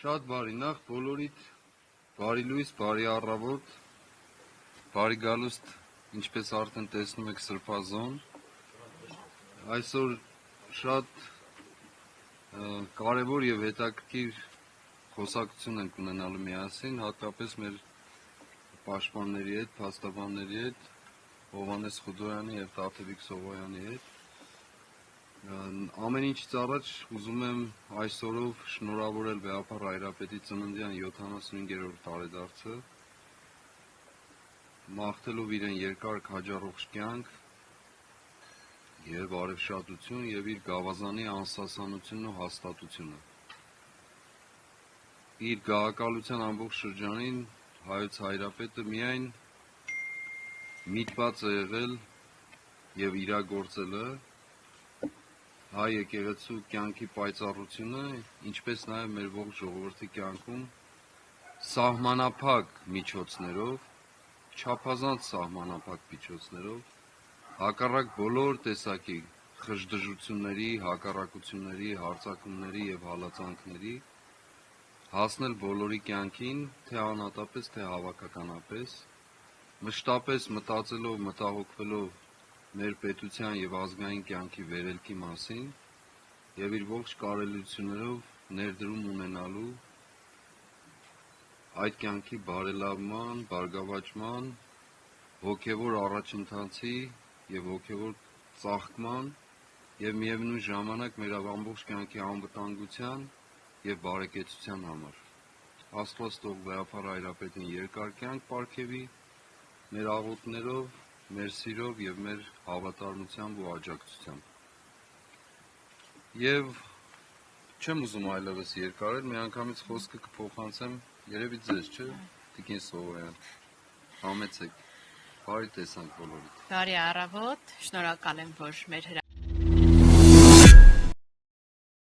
Շատ բարի, նախ բոլորիդ բարի լույս, բարի առավոտ, բարի գալուստ, ինչպես արդեն տեսնում եք սրբազոն։ Այսօր շատ կարևոր եւ հետաքրքիր խոսակցություն ենք ունենալու միասին, հատկապես մեր պաշտպանների հետ, փաստաբանների հետ, Հովհաննես Խուդոյանի եւ Տաթևիկ Սողոյանի հետ։ Ամեն ինչից առաջ ուզում եմ այսօրով շնորհավորել Վեհափառ Հայրապետի ծննդյան 75-րդ տարեդարձը, մաղթելով իրեն երկար հաջառող կյանք եւ արևշատություն եւ իր գավազանի անսասանությունն ու հաստատությունը։ Իր գահակալության ամբողջ շրջանին հայոց Հայրապետը միայն միտված է եղել եւ իրագործել է հայ եկեղեցու կյանքի պայծառությունը, ինչպես նաև մեր ողջ ժողովրդի կյանքում սահմանափակ միջոցներով, չափազանց սահմանափակ միջոցներով, հակառակ բոլոր տեսակի խժդժությունների, հակառակությունների, հարձակումների եւ հալածանքների, հասնել բոլորի կյանքին, թե անհատապես, թե հավաքականապես, մշտապես մտածելով, մտահոգվելով մեր պետության եւ ազգային կյանքի վերելքի մասին եւ իր ողջ կարելություններով ներդրում ունենալու այդ կյանքի բարելավման, բարգավաճման, հոգեվոր առաջընթացի եւ հոգեվոր ծաղկման եւ միևնույն ժամանակ մեր ամբողջ կյանքի անվտանգության եւ բարեկեցության համար։ Աստված թող Վեհափառ Հայրապետին երկար կյանք պարգևի մեր աղոթներով, մեր սիրով եւ մեր հավատարմությամբ ու աջակցությամբ։ Եվ չեմ ուզում այլևս երկարել, միանգամից խոսքը կփոխանցեմ երևի ձեզ, չէ՞, Տիկին Սողոյան։ Համեցեք։ Բարի տեսանք բոլորիդ։ Բարի առավոտ, շնորհակալ եմ, որ մեր